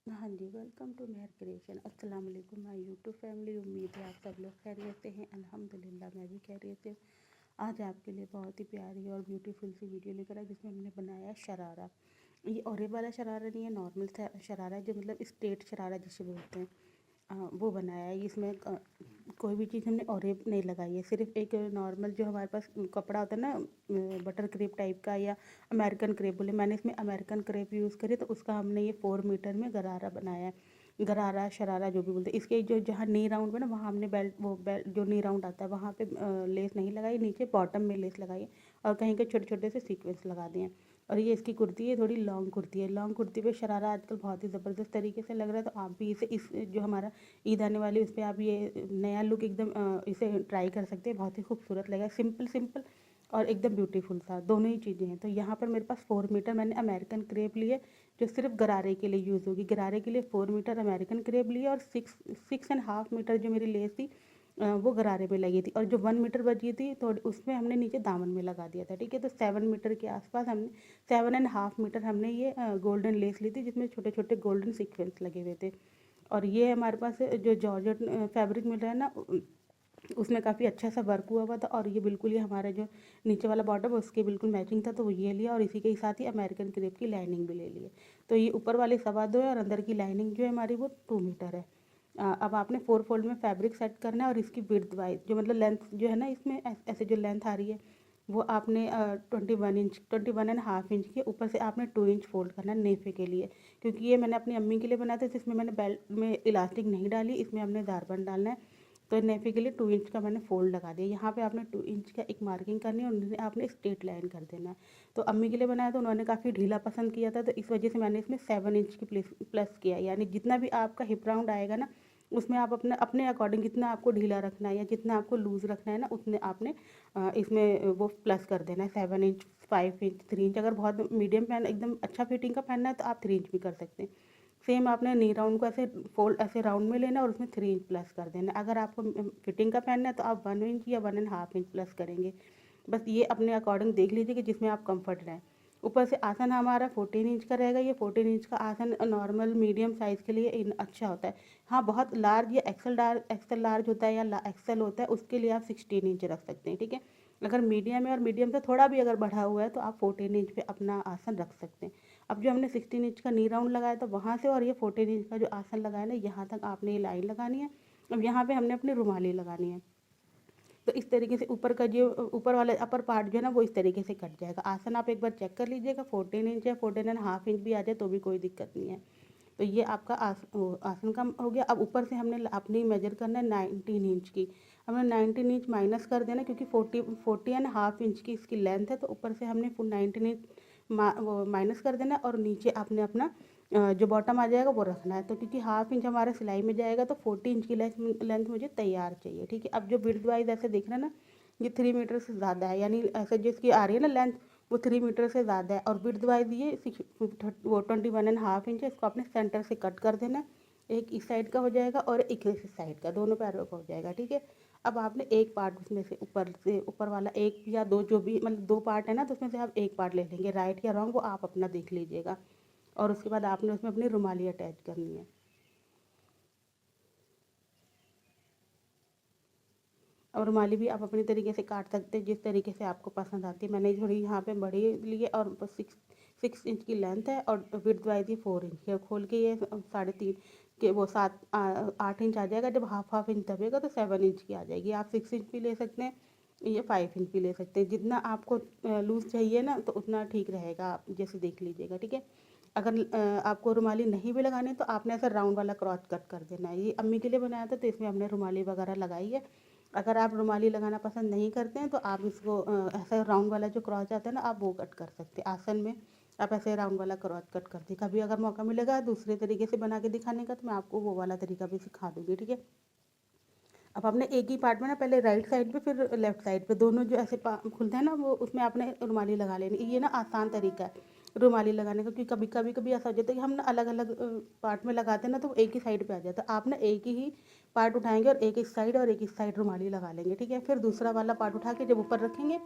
हाँ जी, welcome to Mehar creation. अस्सलाम वालेकुम माय यूट्यूब फैमिली। उम्मीद है आप सब लोग खैरियत से हैं। अल्हम्दुलिल्लाह मैं भी खैरियत से हूँ। आज आपके लिए बहुत ही प्यारी और ब्यूटीफुल सी वीडियो लेकर आए जिसमें हमने बनाया है शरारा। ये ओरेब वाला शरारा नहीं है, नॉर्मल शरारा है जो मतलब स्ट्रेट शरारा जिसे बोलते हैं। वो बनाया है। इसमें कोई भी चीज़ हमने ओरेब नहीं लगाई है, सिर्फ एक नॉर्मल जो हमारे पास कपड़ा होता है ना, बटर क्रेप टाइप का या अमेरिकन क्रेप बोले, मैंने इसमें अमेरिकन क्रेप यूज़ करी तो उसका हमने ये 4 मीटर में गरारा बनाया है। गरारा शरारा जो भी बोलते हैं। इसके जो जहाँ नी राउंड में ना, वहाँ हमने बेल्ट जो नी राउंड आता है वहाँ पे लेस नहीं लगाई, नीचे बॉटम में लेस लगाई है और कहीं के छोटे छोटे से सीक्वेंस लगा दिए हैं। और ये इसकी कुर्ती है, थोड़ी लॉन्ग कुर्ती है। लॉन्ग कुर्ती पे शरारा आजकल बहुत ही ज़बरदस्त तरीके से लग रहा है, तो आप भी इसे इस जो हमारा ईद आने वाली उस पर आप ये नया लुक एकदम इसे ट्राई कर सकते हैं। बहुत ही खूबसूरत लगेगा, सिंपल सिंपल और एकदम ब्यूटीफुल सा, दोनों ही चीज़ें हैं। तो यहाँ पर मेरे पास 4 मीटर मैंने अमेरिकन क्रेप लिए जो सिर्फ गरारे के लिए यूज़ होगी। गरारे के लिए 4 मीटर अमेरिकन क्रेप लिए और 6.5 मीटर जो मेरी लेस थी वो गरारे में लगी थी, और जो 1 मीटर बची थी तो उसमें हमने नीचे दामन में लगा दिया था। ठीक है, तो 7 मीटर के आसपास हमने 7.5 मीटर हमने ये गोल्डन लेस ली थी जिसमें छोटे छोटे गोल्डन सीक्वेंस लगे हुए थे। और ये हमारे पास जो जॉर्जेट फैब्रिक मिल रहा है ना, उसमें काफ़ी अच्छा सा वर्क हुआ हुआ था। और ये बिल्कुल ही हमारा जो नीचे वाला बॉटम उसके बिल्कुल मैचिंग था, तो वो ये लिया और इसी के साथ ही अमेरिकन क्रेप की लाइनिंग भी ले लिए। तो ये ऊपर वाले 2.25 है और अंदर की लाइनिंग जो है हमारी वो 2 मीटर है। अब आपने 4 फोल्ड में फैब्रिक सेट करना है और इसकी विड्थ वाइज जो मतलब लेंथ जो है ना, इसमें ऐसे जो लेंथ आ रही है वो आपने 21 इंच 21.5 इंच के ऊपर से आपने 2 इंच फोल्ड करना है नेफे के लिए। क्योंकि ये मैंने अपनी अम्मी के लिए बनाया था, तो इसमें मैंने बेल्ट में इलास्टिक नहीं डाली, इसमें हमने दारबंद डालना है। तो नेफे के लिए 2 इंच का मैंने फोल्ड लगा दिया। यहाँ पे आपने 2 इंच का एक मार्किंग करनी है और उन्हें आपने स्ट्रेट लाइन कर देना है। तो अम्मी के लिए बनाया तो उन्होंने काफ़ी ढीला पसंद किया था, तो इस वजह से मैंने इसमें 7 इंच की प्लस किया। यानी जितना भी आपका हिप राउंड आएगा ना, उसमें आप अपने अपने अकॉर्डिंग जितना आपको ढीला रखना है या जितना आपको लूज़ रखना है ना, उतने आपने इसमें वो प्लस कर देना है। 7 इंच, 5 इंच, 3 इंच। अगर बहुत मीडियम पहन एकदम अच्छा फिटिंग का पहनना है तो आप 3 इंच भी कर सकते हैं। सेम आपने नी राउंड को ऐसे फोल्ड ऐसे राउंड में लेना और उसमें 3 इंच प्लस कर देना। अगर आपको फिटिंग का पहनना है तो आप 1 इंच या 1.5 इंच प्लस करेंगे। बस ये अपने अकॉर्डिंग देख लीजिए कि जिसमें आप कंफर्ट रहें। ऊपर से आसन हमारा 14 इंच का रहेगा। ये 14 इंच का आसन नॉर्मल मीडियम साइज़ के लिए अच्छा होता है। हाँ, बहुत लार्ज या एक्सेल लार्ज होता है या एक्सेल होता है, उसके लिए आप 16 इंच रख सकते हैं। ठीक है, अगर मीडियम है और मीडियम से थोड़ा भी अगर बढ़ा हुआ है तो आप 14 इंच पे अपना आसन रख सकते हैं। अब जो हमने 16 इंच का नी राउंड लगाया था वहाँ से और ये 14 इंच का जो आसन लगाया ना, यहाँ तक आपने ये लाइन लगानी है। अब यहाँ पे हमने अपनी रुमाली लगानी है। तो इस तरीके से ऊपर का जो ऊपर वाला अपर पार्ट जो है ना, वो इस तरीके से कट जाएगा। आसन आप एक बार चेक कर लीजिएगा, 14 इंच या 14.5 इंच भी आ जाए तो भी कोई दिक्कत नहीं है। तो ये आपका आसन का हो गया। अब ऊपर से हमने अपनी मेजर करना है 19 इंच की। हमने 19 इंच माइनस कर देना क्योंकि 40.5 इंच की इसकी लेंथ है, तो ऊपर से हमने 19 इंच वो माइनस कर देना और नीचे आपने अपना जो बॉटम आ जाएगा वो रखना है। तो क्योंकि 1/2 इंच हमारा सिलाई में जाएगा तो 40 इंच की लेंथ मुझे तैयार चाहिए। ठीक है, अब जो विड्थ वाइज ऐसे देख रहे हैं ना, ये 3 मीटर से ज़्यादा है, यानी ऐसे जिसकी आ रही है ना लेंथ, वो 3 मीटर से ज़्यादा है। और विड्थ वाइज ये 21.5 इंच है। इसको अपने सेंटर से कट कर देना। एक इस साइड का हो जाएगा और एक इस साइड का, दोनों पैरों का हो जाएगा। ठीक है, अब आपने एक पार्ट उसमें से ऊपर वाला एक या दो, जो भी मतलब 2 पार्ट है ना, तो उसमें से आप एक पार्ट ले लेंगे, राइट या रॉन्ग वो आप अपना देख लीजिएगा। और उसके बाद आपने उसमें अपनी रुमाली अटैच करनी है। और रुमाली भी आप अपने तरीके से काट सकते हैं जिस तरीके से आपको पसंद आती है। मैंने थोड़ी यहाँ पे बड़ी ली है और बस 6 इंच की लेंथ है और विड्थ वाइज ये 4 इंच है। खोल के ये 3.5 के वो 8 इंच आ जाएगा। जब हाफ इंच दबेगा तो 7 इंच की आ जाएगी। आप 6 इंच भी ले सकते हैं, ये 5 इंच भी ले सकते हैं। जितना आपको लूज़ चाहिए ना तो उतना ठीक रहेगा, आप जैसे देख लीजिएगा। ठीक है, अगर आपको रुमाली नहीं भी लगानी तो आपने ऐसा राउंड वाला क्रॉच कट कर देना है। ये अम्मी के लिए बनाया था तो इसमें हमने रुमाली वगैरह लगाई है। अगर आप रुमाली लगाना पसंद नहीं करते हैं तो आप इसको ऐसा राउंड वाला जो क्रॉच आता है ना, आप वो कट कर सकते हैं। आसन में आप ऐसे राउंड वाला क्रॉच कट करते, कभी अगर मौका मिलेगा दूसरे तरीके से बना के दिखाने का तो मैं आपको वो वाला तरीका भी सिखा दूँगी। ठीक है, अब आपने एक ही पार्ट में ना पहले राइट साइड पे फिर लेफ्ट साइड पे दोनों जो ऐसे खुलते हैं ना, वो उसमें आपने रुमाली लगा लेनी। ये ना आसान तरीका है रुमाली लगाने का, क्योंकि कभी कभी ऐसा हो जाता है कि हम ना अलग अलग पार्ट में लगाते हैं ना, तो वो एक ही साइड पे आ जाता है। आप ना एक ही पार्ट उठाएंगे और एक इस साइड और एक इस साइड रुमाली लगा लेंगे। ठीक है, फिर दूसरा वाला पार्ट उठा के जब ऊपर रखेंगे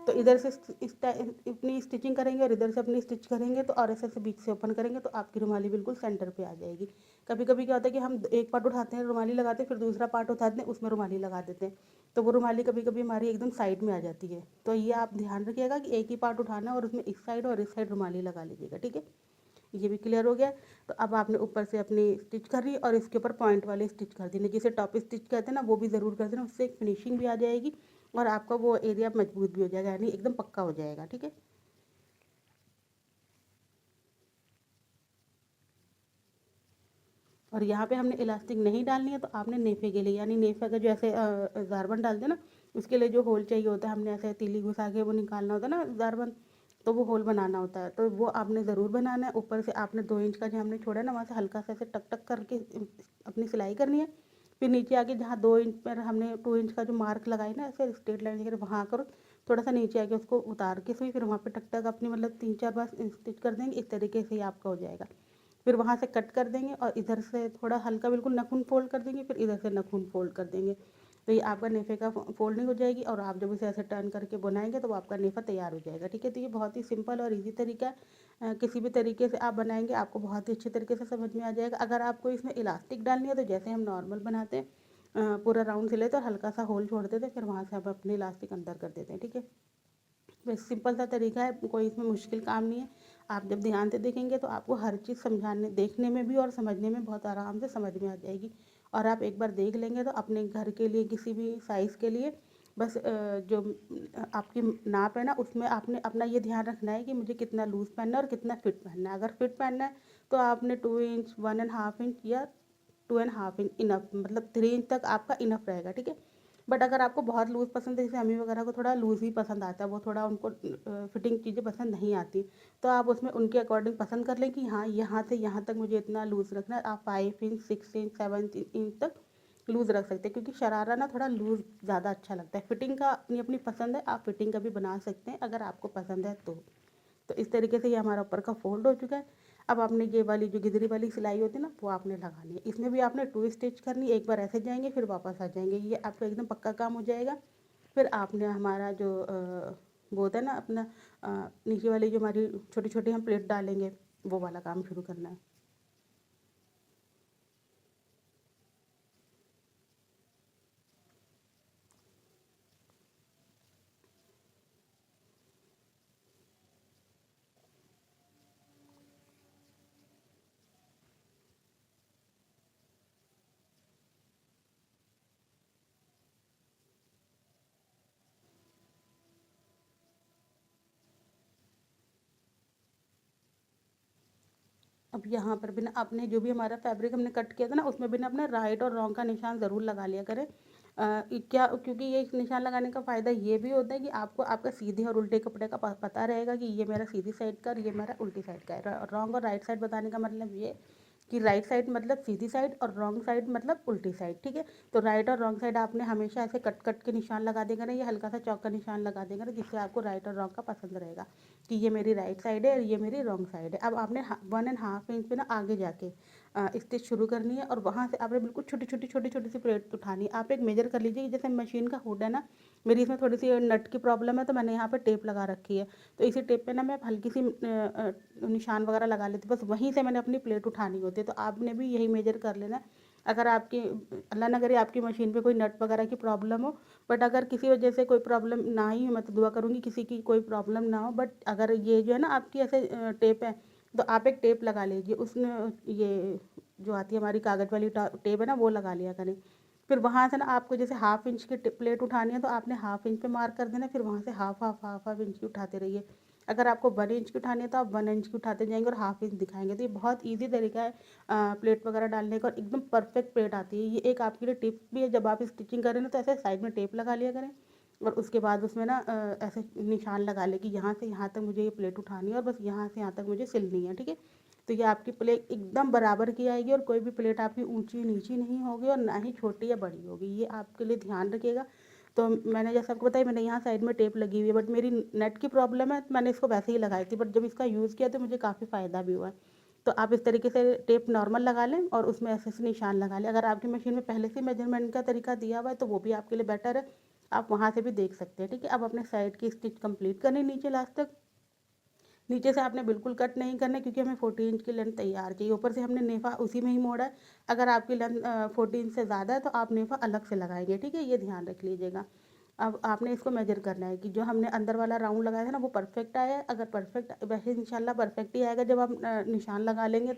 तो इधर से अपनी स्टिचिंग करेंगे और इधर से अपनी स्टिच करेंगे तो और ऐसे बीच से ओपन करेंगे तो आपकी रुमाली बिल्कुल सेंटर पे आ जाएगी। कभी कभी क्या होता है कि हम एक पार्ट उठाते हैं रुमाली लगाते हैं, फिर दूसरा पार्ट उठाते हैं उसमें रुमाली लगा देते हैं, तो वो रुमाली कभी कभी हमारी एकदम साइड में आ जाती है। तो ये आप ध्यान रखिएगा कि एक ही पार्ट उठाना और उसमें इस साइड और इस साइड रुमाली लगा लीजिएगा, ठीक है। ये भी क्लियर हो गया। तो अब आपने ऊपर से अपनी स्टिच कर रही और इसके ऊपर पॉइंट वाले स्टिच कर देने, जिसे टॉप स्टिच कहते हैं ना, वो भी ज़रूर कर देना, उससे एक फिनिशिंग भी आ जाएगी और आपका वो एरिया मजबूत भी हो जाएगा, यानी एकदम पक्का हो जाएगा, ठीक है। और यहाँ पे हमने इलास्टिक नहीं डालनी है, तो आपने नेफे के लिए, यानी नेफे का जो ऐसे जारबन डालते हैं ना, उसके लिए जो होल चाहिए होता है, हमने ऐसे तीली घुसा के वो निकालना होता है ना जारबन, तो वो होल बनाना होता है, तो वो आपने ज़रूर बनाना है। ऊपर से आपने 2 इंच का जो हमने छोड़ा है ना, वहाँ से हल्का सा ऐसे टक टक करके अपनी सिलाई करनी है। फिर नीचे आके जहाँ 2 इंच पर हमने 2 इंच का जो मार्क लगाई ना ऐसे स्ट्रेट लाइन लेकर वहाँ करो, थोड़ा सा नीचे आके उसको उतार के सुई, फिर वहाँ पे टक टक अपनी मतलब 3-4 बार स्टिच कर देंगे, इस तरीके से ही आपका हो जाएगा। फिर वहाँ से कट कर देंगे और इधर से थोड़ा हल्का बिल्कुल नखून फोल्ड कर देंगे, फिर इधर से नखून फोल्ड कर देंगे, तो ये आपका नेफे का फोल्डिंग हो जाएगी और आप जब इसे ऐसे टर्न करके बनाएंगे तो वो आपका नेफा तैयार हो जाएगा, ठीक है। तो ये बहुत ही सिंपल और इजी तरीका है, किसी भी तरीके से आप बनाएंगे आपको बहुत ही अच्छे तरीके से समझ में आ जाएगा। अगर आपको इसमें इलास्टिक डालनी है तो जैसे हम नॉर्मल बनाते हैं, पूरा राउंड सिले तो हल्का सा होल छोड़ देते हैं, फिर वहाँ से हम अपनी इलास्टिक अंदर कर देते हैं, ठीक है। बस सिंपल सा तरीका है, कोई इसमें मुश्किल काम नहीं है। आप जब ध्यान से देखेंगे तो आपको हर चीज़ समझाने देखने में भी और समझने में बहुत आराम से समझ में आ जाएगी। और आप एक बार देख लेंगे तो अपने घर के लिए किसी भी साइज़ के लिए बस जो आपकी नाप है ना, उसमें आपने अपना ये ध्यान रखना है कि मुझे कितना लूज़ पहनना है और कितना फिट पहनना है। अगर फिट पहनना है तो आपने 2 इंच 1.5 इंच या 2.5 इंच इनफ, मतलब 3 इंच तक आपका इनफ रहेगा, ठीक है। बट अगर आपको बहुत लूज़ पसंद है, जैसे अम्मी वगैरह को थोड़ा लूज़ ही पसंद आता है, वो थोड़ा उनको फिटिंग चीज़ें पसंद नहीं आती, तो आप उसमें उनके अकॉर्डिंग पसंद कर लें कि हाँ यहाँ से यहाँ तक मुझे इतना लूज़ रखना है। आप 5 इंच 6 इंच 7 इंच तक लूज़ रख सकते हैं, क्योंकि शरारा ना थोड़ा लूज़ ज़्यादा अच्छा लगता है। फिटिंग का अपनी अपनी पसंद है, आप फिटिंग का भी बना सकते हैं अगर आपको पसंद है तो इस तरीके से ये हमारा ऊपर का फोल्ड हो चुका है। अब आपने ये वाली जो गिदरी वाली सिलाई होती है ना, वो आपने लगानी है। इसमें भी आपने 2 स्टिच करनी है, एक बार ऐसे जाएंगे फिर वापस आ जाएंगे, ये आपका एकदम पक्का काम हो जाएगा। फिर आपने हमारा जो वो होता है ना अपना नीचे वाली जो हमारी छोटी छोटी हम प्लेट डालेंगे, वो वाला काम शुरू करना है। अब यहाँ पर भी ना आपने जो भी हमारा फैब्रिक हमने कट किया था ना, उसमें भी ना अपना राइट और रॉन्ग का निशान ज़रूर लगा लिया करें। क्या, क्योंकि ये निशान लगाने का फ़ायदा ये भी होता है कि आपको आपका सीधे और उल्टे कपड़े का पता रहेगा कि ये मेरा सीधी साइड का और ये मेरा उल्टी साइड का है। रॉन्ग और राइट साइड बताने का मतलब ये कि राइट साइड मतलब सीधी साइड और रॉन्ग साइड मतलब उल्टी साइड, ठीक है। तो राइट और रॉन्ग साइड आपने हमेशा ऐसे कट कट के निशान लगा देंगे ना, ये हल्का सा चौक का निशान लगा देंगे ना, जिससे आपको राइट और रॉन्ग का पसंद रहेगा कि ये मेरी राइट साइड है और ये मेरी रॉन्ग साइड है। अब आपने 1.5 इंच पे ना आगे जाके स्टिच शुरू करनी है और वहाँ से आपने बिल्कुल छोटी सी प्लेट उठानी है। आप एक मेजर कर लीजिए कि जैसे मशीन का हुड है ना, मेरी इसमें थोड़ी सी नट की प्रॉब्लम है, तो मैंने यहाँ पे टेप लगा रखी है, तो इसी टेप पे ना मैं हल्की सी निशान वगैरह लगा लेती हूँ, बस वहीं से मैंने अपनी प्लेट उठानी होती है। तो आपने भी यही मेजर कर लेना है। अगर आपकी, अल्लाह ना करे, आपकी मशीन पे कोई नट वगैरह की प्रॉब्लम हो, बट अगर किसी वजह से कोई प्रॉब्लम ना ही हो, मैं तो दुआ करूँगी किसी की कोई प्रॉब्लम ना हो, बट अगर ये जो है ना आपकी ऐसे टेप है, तो आप एक टेप लगा लीजिए, उसमें ये जो आती है हमारी कागज़ वाली टेप है ना, वो लगा लिया करें। फिर वहाँ से ना आपको जैसे 1/2 इंच की प्लेट उठानी है, तो आपने 1/2 इंच पे मार्क कर देना, फिर वहाँ से हाफ इंच की उठाते रहिए। अगर आपको 1 इंच की उठानी है तो आप 1 इंच की उठाते जाएंगे और 1/2 इंच दिखाएंगे। तो ये बहुत ईजी तरीका है प्लेट वगैरह डालने का, और एकदम परफेक्ट प्लेट आती है। ये एक आपके लिए टिप्स भी है, जब आप स्टिचिंग करें ना तो ऐसे साइड में टेप लगा लिया करें और उसके बाद उसमें ना ऐसे निशान लगा ले कि यहाँ से यहाँ तक मुझे ये प्लेट उठानी है और बस यहाँ से यहाँ तक मुझे सिलनी है, ठीक है। तो ये आपकी प्लेट एकदम बराबर की आएगी और कोई भी प्लेट आपकी ऊंची नीची नहीं होगी और ना ही छोटी या बड़ी होगी, ये आपके लिए ध्यान रखिएगा। तो मैंने जैसा आपको बताया, मैंने यहाँ साइड में टेप लगी हुई है, बट मेरी नेट की प्रॉब्लम है, तो मैंने इसको वैसे ही लगाई थी, बट जब इसका यूज़ किया तो मुझे काफ़ी फ़ायदा भी हुआ है। तो आप इस तरीके से टेप नॉर्मल लगा लें और उसमें ऐसे ऐसे निशान लगा लें। अगर आपकी मशीन में पहले से मेजरमेंट का तरीका दिया हुआ है तो वो भी आपके लिए बेटर है। आप वहाँ से भी देख सकते हैं, ठीक है। अब अपने साइड की स्टिच कंप्लीट करनी नीचे लास्ट तक। नीचे से आपने बिल्कुल कट नहीं करना, क्योंकि हमें 40 इंच की लेंथ तैयार चाहिए। ऊपर से हमने नेफा उसी में ही मोड़ा है। अगर आपकी लेंथ 40 इंच से ज़्यादा है तो आप नेफा अलग से लगाएंगे, ठीक है, ये ध्यान रख लीजिएगा। अब आपने इसको मेजर करना है कि जो हमने अंदर वाला राउंड लगाया था ना वो परफेक्ट आया है। अगर परफेक्ट, वैसे इंशाल्लाह परफेक्ट ही आएगा जब आप निशान लगा लेंगे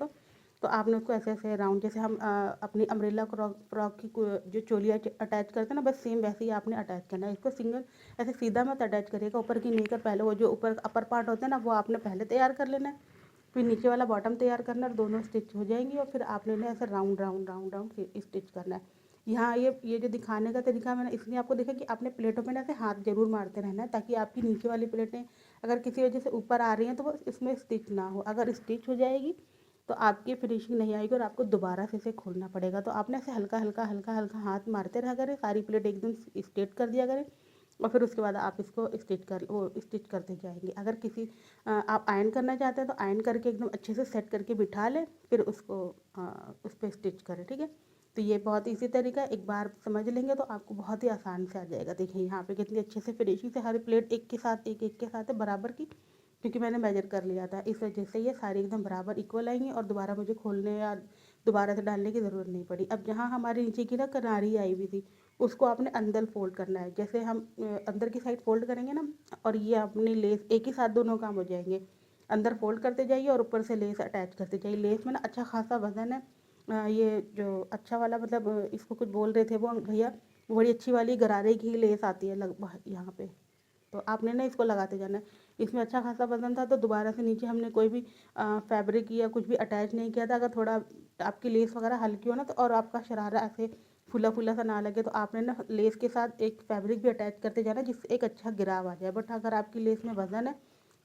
तो आपने उसको ऐसे ऐसे राउंड, जैसे हम अपनी अम्ब्रेला फ्रॉक की जो चोलियाँ अटैच करते हैं ना, बस सेम वैसे ही आपने अटैच करना है इसको। सिंगल ऐसे सीधा मत अटैच करिएगा, ऊपर की नहीं कर, पहले वो जो ऊपर अपर पार्ट होता है ना वो आपने पहले तैयार कर लेना है, फिर नीचे वाला बॉटम तैयार करना है और दोनों स्टिच हो जाएंगी। और फिर आपने ना ऐसे राउंड राउंड राउंड राउंड फिर स्टिच करना है। यहाँ ये जो दिखाने का तरीका मैंने इसलिए आपको देखा कि आपने प्लेटों में ना ऐसे हाथ जरूर मारते रहना है, ताकि आपकी नीचे वाली प्लेटें अगर किसी वजह से ऊपर आ रही हैं तो वो इसमें स्टिच ना हो। अगर स्टिच हो जाएगी तो आपकी फिनिशिंग नहीं आएगी और आपको दोबारा से इसे खोलना पड़ेगा। तो आपने ऐसे हल्का हल्का हल्का हल्का हाथ मारते रहा करें, सारी प्लेट एकदम स्ट्रेट कर दिया करें और फिर उसके बाद आप इसको स्टिच करते जाएंगे। अगर किसी आप आयरन करना चाहते हैं तो आयरन करके एकदम अच्छे से सेट करके बिठा लें, फिर उसको उस पर स्टिच करें, ठीक है। तो ये बहुत इजी तरीका है, एक बार समझ लेंगे तो आपको बहुत ही आसान से आ जाएगा। देखिए यहाँ पे कितनी अच्छे से फिनिशिंग से हर प्लेट एक के साथ एक के साथ है बराबर की, क्योंकि मैंने मेजर कर लिया था। इस वजह से ये सारी एकदम बराबर इक्वल आएंगी और दोबारा मुझे खोलने या दोबारा से डालने की ज़रूरत नहीं पड़ी। अब जहाँ हमारे नीचे की ना किनारी आई हुई थी उसको आपने अंदर फोल्ड करना है। जैसे हम अंदर की साइड फोल्ड करेंगे ना, और ये अपनी लेस एक ही साथ दोनों काम हो जाएंगे। अंदर फोल्ड करते जाइए और ऊपर से लेस अटैच करते जाइए। लेस में ना अच्छा खासा वजन है। ये जो अच्छा वाला मतलब इसको कुछ बोल रहे थे वो भैया, बड़ी अच्छी वाली गरारे की लेस आती है लगभग यहाँ पे। तो आपने ना इसको लगाते जाना है। इसमें अच्छा खासा वजन था तो दोबारा से नीचे हमने कोई भी फैब्रिक या कुछ भी अटैच नहीं किया था। अगर थोड़ा आपकी लेस वगैरह हल्की हो ना तो, और आपका शरारा ऐसे फुला फुला सा ना लगे, तो आपने ना लेस के साथ एक फैब्रिक भी अटैच करते जाना जिससे एक अच्छा गिराव आ जाए। बट अगर आपकी लेस में वजन है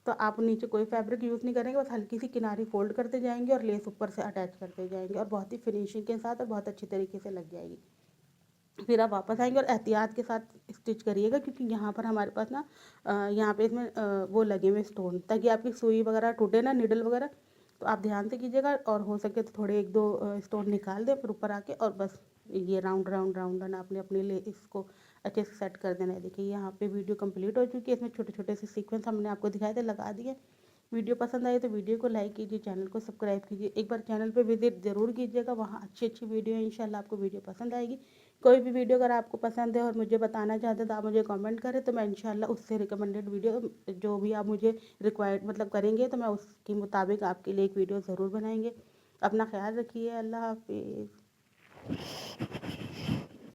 तो आप नीचे कोई फैब्रिक यूज़ नहीं करेंगे, बस हल्की सी किनारी फोल्ड करते जाएंगे और लेस ऊपर से अटैच करते जाएंगे और बहुत ही फिनिशिंग के साथ और बहुत अच्छी तरीके से लग जाएगी। फिर आप वापस आएंगे और एहतियात के साथ स्टिच करिएगा, क्योंकि यहाँ पर हमारे पास ना यहाँ पे इसमें वो लगे हुए स्टोन, ताकि आपकी सुई वगैरह टूटे ना, निडल वगैरह। तो आप ध्यान से कीजिएगा और हो सके तो थोड़े एक दो स्टोन निकाल दें फिर ऊपर आके, और बस ये राउंड राउंड राउंड राउंड आपने अपने लिए इसको अच्छे से सेट कर देना है। देखिए यहाँ पे वीडियो कंप्लीट हो चुकी है। इसमें छोटे छोटे से सीक्वेंस हमने आपको दिखाए थे, लगा दिए। वीडियो पसंद आई तो वीडियो को लाइक कीजिए, चैनल को सब्सक्राइब कीजिए। एक बार चैनल पे विजिट ज़रूर कीजिएगा, वहाँ अच्छी अच्छी वीडियो है, इंशाल्लाह आपको वीडियो पसंद आएगी। कोई भी वीडियो अगर आपको पसंद है और मुझे बताना चाहते हैं तो आप मुझे कमेंट करें, तो मैं इंशाल्लाह उससे रिकमेंडेड वीडियो जो भी आप मुझे रिक्वायर्ड मतलब करेंगे तो मैं उसके मुताबिक आपके लिए एक वीडियो ज़रूर बनाएंगे। अपना ख्याल रखिए, अल्लाह हाफिज़।